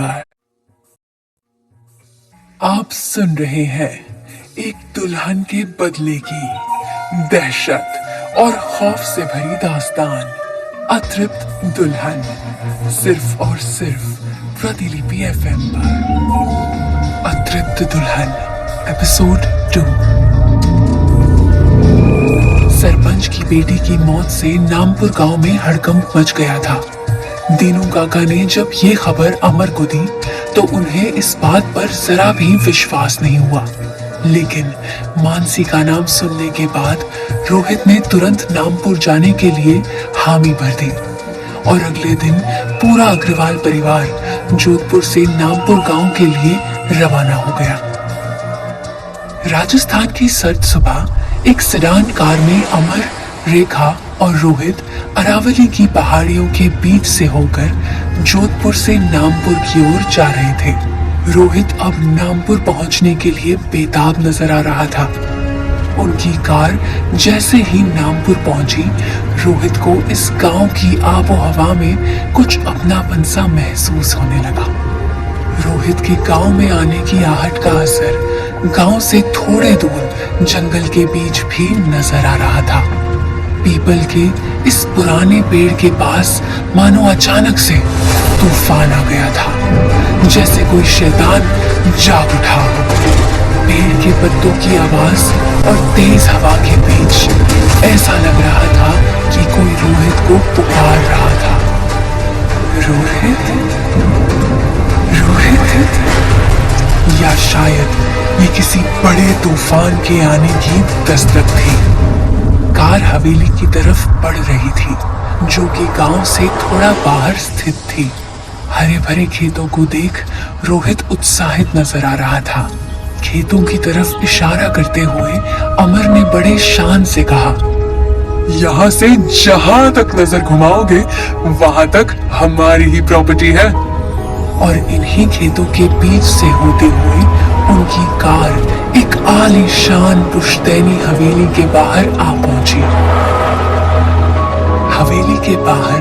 पर। आप सुन रहे हैं एक दुल्हन के बदले की दहशत और खौफ से भरी दास्तान, अतृप्त दुल्हन, सिर्फ और सिर्फ प्रतिलिपि एफएम पर। अतृप्त दुल्हन एपिसोड 2। सरपंच की बेटी की मौत से नामपुर गांव में हड़कंप मच गया था। दीनू काका ने जब ये खबर अमर को दी तो उन्हें इस बात पर जरा भी विश्वास नहीं हुआ, लेकिन मानसी का नाम सुनने के बाद रोहित ने तुरंत नामपुर जाने के लिए हामी भर दी और अगले दिन पूरा अग्रवाल परिवार जोधपुर से नामपुर गांव के लिए रवाना हो गया। राजस्थान की सर्द सुबह एक सेडान कार में अमर, रेखा और रोहित अरावली की पहाड़ियों के बीच से होकर जोधपुर से नामपुर की ओर जा रहे थे। रोहित अब नामपुर पहुंचने के लिए बेताब नजर आ रहा था। उनकी कार जैसे ही नामपुर पहुंची, रोहित को इस गांव की आबो हवा में कुछ अपनापन सा महसूस होने लगा। रोहित के गांव में आने की आहट का असर गांव से थोड़े दूर जंगल के बीच भी नजर आ रहा था। पीपल के इस पुराने पेड़ के पास मानो अचानक से तूफान आ गया था, जैसे कोई शैतान जाग उठा हो। पेड़ के पत्तों की आवाज और तेज हवा के बीच ऐसा लग रहा था कि कोई रोहित को पुकार रहा था। रोहित, रोहित, या शायद ये किसी बड़े तूफान के आने की दस्तक थी। कार हवेली की तरफ बढ़ रही थी, जो कि गांव से थोड़ा बाहर स्थित थी। हरे भरे खेतों को देख रोहित उत्साहित नजर आ रहा था। खेतों की तरफ इशारा करते हुए अमर ने बड़े शान से कहा, यहाँ से जहां तक नजर घुमाओगे वहां तक हमारी ही प्रॉपर्टी है। और इन्हीं खेतों के बीच से होते हुए उनकी कार एक आलीशान पुश्तैनी हवेली के बाहर आ पहुंची। हवेली के बाहर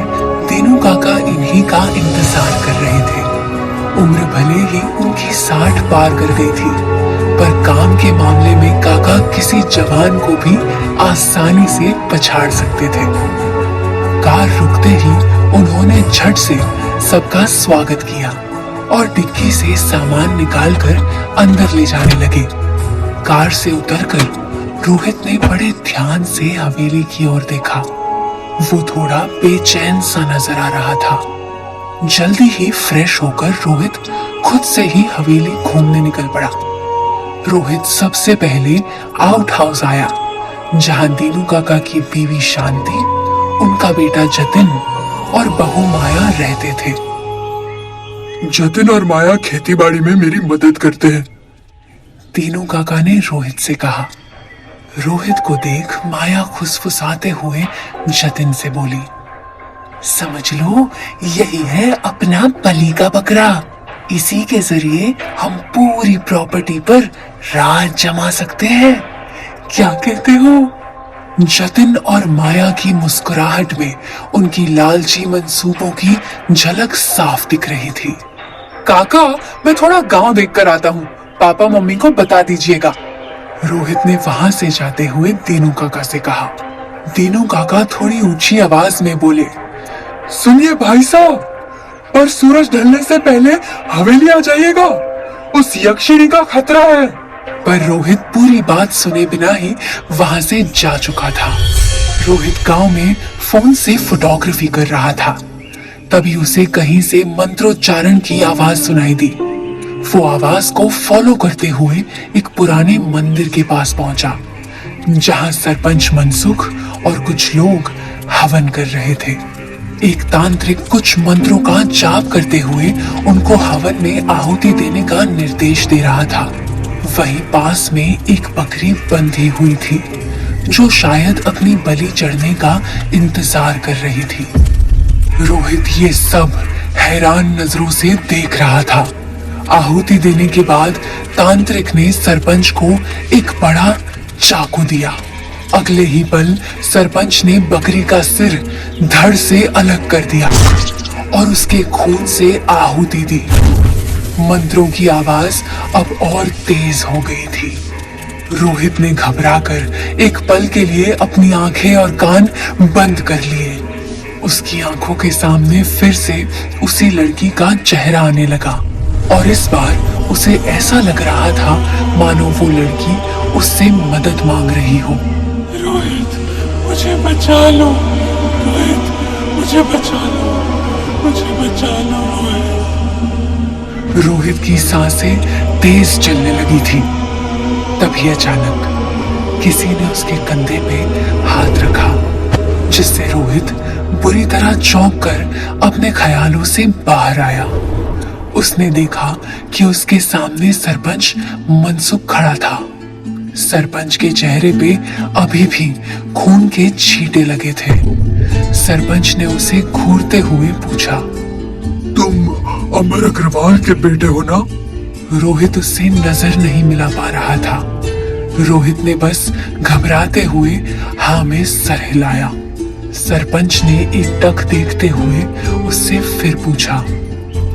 दीनू काका इन्हीं का इंतजार कर रहे थे। उम्र भले ही उनकी 60 पार कर गई थी, पर काम के मामले में काका किसी जवान को भी आसानी से पछाड़ सकते थे। कार रुकते ही उन्होंने झट से सबका स्वागत किया और डिक्की से सामान निकालकर अंदर ले जाने लगे। कार से उतरकर रोहित ने बड़े ध्यान से हवेली की ओर देखा। वो थोड़ा बेचैन सा नजर आ रहा था। जल्दी ही फ्रेश होकर रोहित खुद से ही हवेली घूमने निकल पड़ा। रोहित सबसे पहले आउट हाउस आया, जहां दीनू काका की बीवी शांति, उनका बेटा जतिन और बहू माया रहते थे। जतिन और माया खेतीबाड़ी में मेरी मदद करते हैं, दीनू काका ने रोहित से कहा। रोहित को देख माया फुसफुसाते हुए जतिन से बोली, समझ लो यही है अपना बलि का बकरा। इसी के जरिए हम पूरी प्रॉपर्टी पर राज जमा सकते हैं। क्या कहते हो? जतिन और माया की मुस्कुराहट में उनकी लालची मंसूबों की झलक साफ दिख रही थी। काका, मैं थोड़ा गांव देखकर आता हूँ, पापा मम्मी को बता दीजिएगा। रोहित ने वहां से जाते हुए दीनू काका से कहा। दीनू काका थोड़ी ऊंची आवाज में बोले, सुनिए भाई साहब, पर सूरज ढलने से पहले हवेली आ जाइएगा, उस यक्षिणी का खतरा है। पर रोहित पूरी बात सुने बिना ही वहां से जा चुका था। रोहित गांव में फोन से फोटोग्राफी कर रहा था। तभी उसे कहीं से मंत्रोच्चारण की आवाज सुनाई दी। वो आवाज को फॉलो करते हुए एक पुराने मंदिर के पास पहुंचा, जहां सरपंच मनसुख और कुछ लोग हवन कर रहे थे। एक तांत्रिक कुछ मंत्रों का जाप करते हुए उनको हवन में आहुति देने का निर्देश दे रहा था। वहीं पास में एक बकरी बंधी हुई थी, जो शायद अपनी बलि चढ़ने का इंतजार कर रही थी। रोहित ये सब हैरान नजरों से देख रहा था। आहुति देने के बाद तांत्रिक ने सरपंच को एक बड़ा चाकू दिया। अगले ही पल सरपंच ने बकरी का सिर धड़ से अलग कर दिया और उसके खून से आहुति दी। मंत्रों की आवाज अब और तेज हो गई थी। रोहित ने घबराकर एक पल के लिए अपनी आंखें और कान बंद कर लिए। उसकी आंखों के सामने फिर से उसी लड़की का चेहरा आने लगा और इस बार उसे ऐसा लग रहा था मानो वो लड़की उससे मदद मांग रही हो। रोहित, मुझे बचा लो। रोहित, मुझे बचा लो। मुझे बचा लो रोहित। रोहित की सांसें तेज चलने लगी थी। तभी अचानक किसी ने उसके कंधे पे हाथ रखा, जिससे रोहित बुरी तरह चौंक कर अपने ख्यालों से बाहर आया। उसने देखा कि उसके सामने सरपंच मनसुख खड़ा था। सरपंच के चेहरे पे अभी भी खून के छींटे लगे थे। सरपंच ने उसे घूरते हुए पूछा, तुम अमर अग्रवाल के बेटे हो ना? रोहित उससे नजर नहीं मिला पा रहा था। रोहित ने बस घबराते हुए हाँ में सर हिलाया। सरपंच ने एकटक देखते हुए उससे फिर पूछा,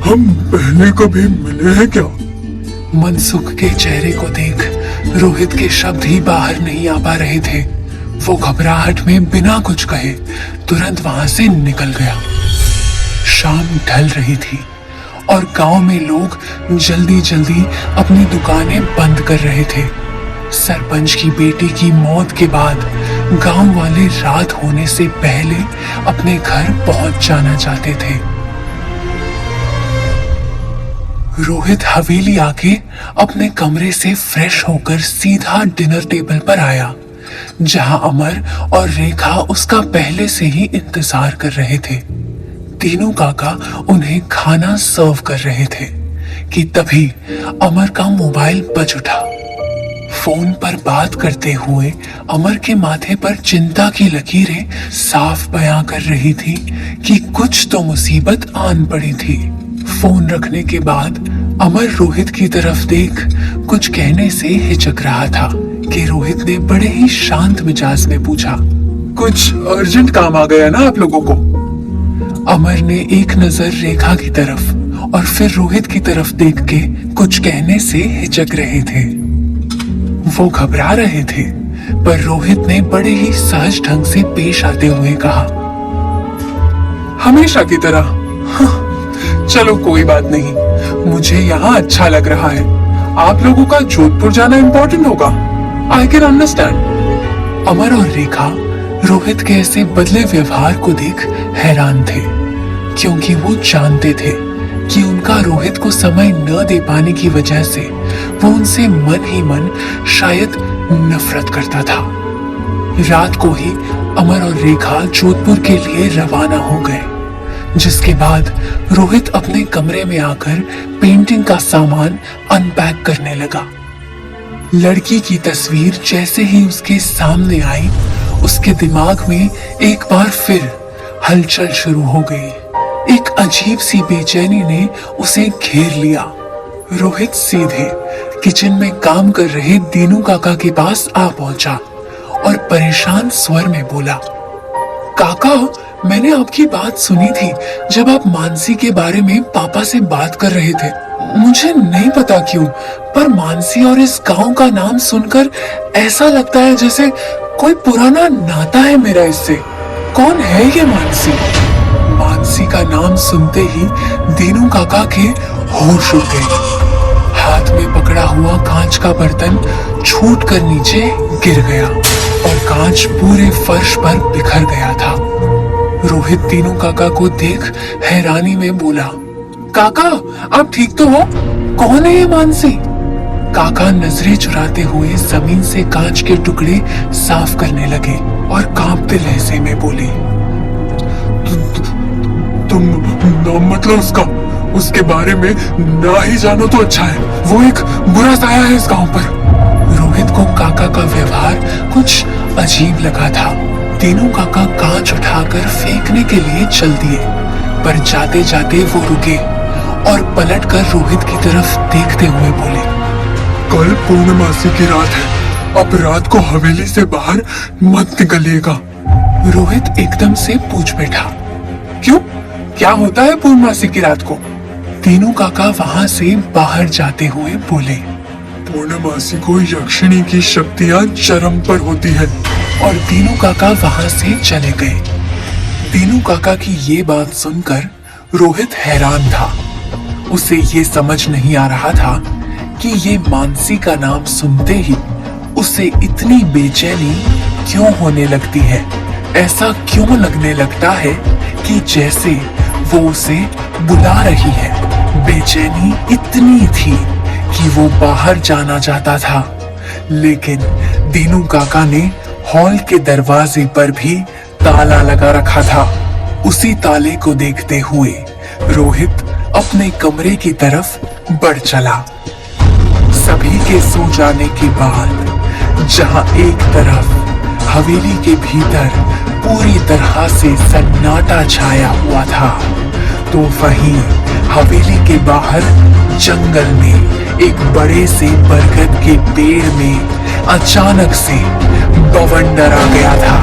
हम पहले कभी मिले हैं क्या? मनसुख के चेहरे को देख रोहित के शब्द ही बाहर नहीं आ पा रहे थे। वो घबराहट में बिना कुछ कहे तुरंत वहां से निकल गया। शाम ढल रही थी और गांव में लोग जल्दी जल्दी अपनी दुकानें बंद कर रहे थे। सरपंच की बेटी की मौत के बाद गांव वाले रात होने से पहले अपने घर पहुंच जाना चाहते थे। रोहित हवेली आके अपने कमरे से फ्रेश होकर सीधा डिनर टेबल पर आया, जहां अमर और रेखा उसका पहले से ही इंतजार कर रहे थे। तीनों काका उन्हें खाना सर्व कर रहे थे कि तभी अमर का मोबाइल बज उठा। फोन पर बात करते हुए अमर के माथे पर चिंता की लकीरें साफ बयां कर रही थी कि कुछ तो मुसीबत आन पड़ी थी। फोन रखने के बाद अमर रोहित की तरफ देख कुछ कहने से हिचक रहा था कि रोहित ने बड़े ही शांत मिजाज में पूछा, कुछ अर्जेंट काम आ गया ना आप लोगों को? अमर ने एक नजर रेखा की तरफ और फिर रोहित की तरफ देख के कुछ कहने से हिचक रहे थे। वो घबरा रहे थे, पर रोहित ने बड़े ही सहज ढंग से पेश आते हुए कहा, हमेशा की तरह। चलो कोई बात नहीं, मुझे यहाँ अच्छा लग रहा है। आप लोगों का जोधपुर जाना इम्पोर्टेंट होगा, आई कैन अंडरस्टैंड। अमर और रेखा रोहित के ऐसे बदले व्यवहार को देख हैरान थे, क्योंकि वो जानते थे कि उनका रोहित को समय न दे पाने की वजह से वो उनसे मन ही मन शायद नफरत करता था। रात को ही अमर और रेखा जोधपुर के लिए रवाना हो गए, जिसके बाद रोहित अपने कमरे में आकर पेंटिंग का सामान अनपैक करने लगा। लड़की की तस्वीर जैसे ही उसके सामने आई, उसके दिमाग में एक बार फिर हलचल शुरू हो गई। एक अजीब सी बेचैनी ने उसे घेर लिया। रोहित सीधे किचन में काम कर रहे दीनू काका के पास आ पहुंचा और परेशान स्वर में बोला, काका, मैंने आपकी बात सुनी थी जब आप मानसी के बारे में पापा से बात कर रहे थे। मुझे नहीं पता क्यों, पर मानसी और इस गांव का नाम सुनकर ऐसा लगता है जैसे कोई पुराना नाता है मेरा इससे। कौन है ये मानसी? मानसी का नाम सुनते ही दीनू काका के होश उड़ गए। हाथ में पकड़ा हुआ कांच का बर्तन छूट कर नीचे गिर गया और कांच पूरे फर्श पर बिखर गया था। रोहित दीनू काका को देख हैरानी में बोला, काका, आप ठीक तो हो? कौन है ये मानसी? काका नजरें चुराते हुए जमीन से कांच के टुकड़े साफ करने लगे और कांपते लहजे में बोले, तुम नाम मतलब उसके बारे में ना ही जानो तो अच्छा है। वो एक बुरा साया है इस गांव पर। रोहित को काका का व्यवहार कुछ अजीब लगा था। तीनों काका कांच उठाकर फेंकने के लिए चल दिए, पर जाते जाते वो रुके और पलटकर रोहित की तरफ देखते हुए बोले, कल पूर्णमासी की रात है, अब रात को हवेली से बाहर मत निकलिएगा। रोहित एकदम से पूछ बैठा, क्यों? क्या होता है पूर्णमासी की रात को? दीनू काका वहां से बाहर जाते हुए बोले। पूर्णमासी को यक्षिणी की शक्तियां चरम पर होती है। और दीनू काका वहां से चले गए। दीनू काका की ये बात सुनकर रोहित हैरान था। उसे ये समझ नहीं आ रहा था कि ये मानसी का नाम सुनते ही उसे इतनी बेचैनी क्यों होने लगती है। ऐसा क्यों लगने लगता है कि जैसे वो उसे बुला रही है। बेचैनी इतनी थी कि वो बाहर जाना चाहता था, लेकिन दीनू काका ने हॉल के दरवाजे पर भी ताला लगा रखा था। उसी ताले को देखते हुए रोहित अपने कमरे की तरफ बढ़ चला। सभी के सो जाने के बाद जहां एक तरफ हवेली के भीतर पूरी तरह से सन्नाटा छाया हुआ था, तो वहीं हवेली के बाहर जंगल में एक बड़े से बरगद के पेड़ में अचानक से बवंडर आ गया था।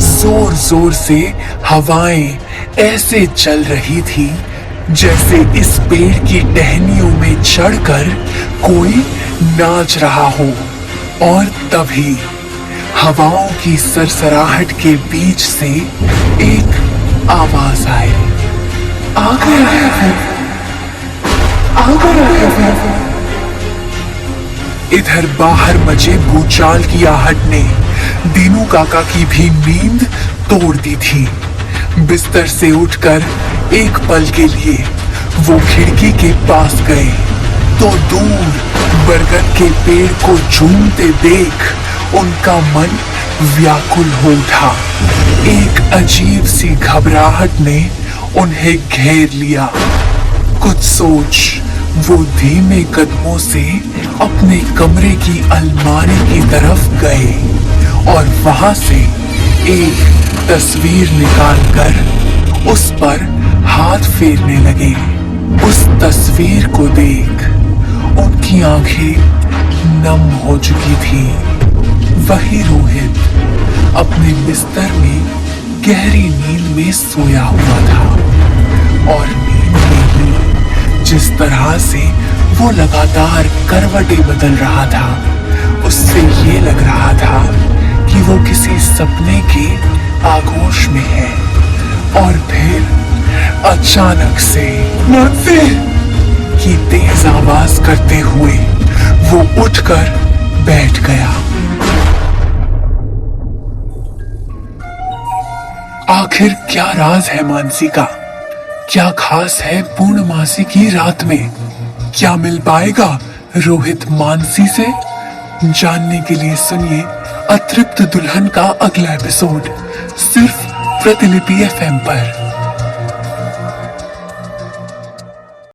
जोर जोर से हवाएं ऐसे चल रही थी जैसे इस पेड़ की टहनियों में चढ़कर कोई नाच रहा हो। और तभी हवाओं की सरसराहट के बीच से एक आवाज आई। आ गया है वो, आ गया है वो। इधर बाहर मचे भूचाल की आहट ने दीनू काका की भी नींद तोड़ दी थी। बिस्तर से उठकर एक पल के लिए वो खिड़की के पास गए तो दूर बरगद के पेड़ को झूमते देख उनका मन व्याकुल हो उठा। एक अजीब सी घबराहट ने उन्हें घेर लिया। कुछ सोच वो धीमे कदमों से अपने कमरे की अलमारी की तरफ गए और वहां से एक तस्वीर निकालकर उस पर हाथ फेरने लगे। उस तस्वीर को देख उनकी आंखें नम हो चुकी थी। वही रोहित अपने बिस्तर में गहरी नींद में सोया हुआ था और नींद में ही जिस तरह से वो लगातार करवटें बदल रहा था, उससे ये लग रहा था कि वो किसी सपने के आगोश में है। और फिर अचानक से मानसी की तेज आवाज करते हुए वो उठकर बैठ गया। आखिर क्या राज है मानसी का? क्या खास है पूर्णमासी की रात में? क्या मिल पाएगा रोहित मानसी से? जानने के लिए सुनिए अतृप्त दुल्हन का अगला एपिसोड सिर्फ प्रतिलिपि FM पर।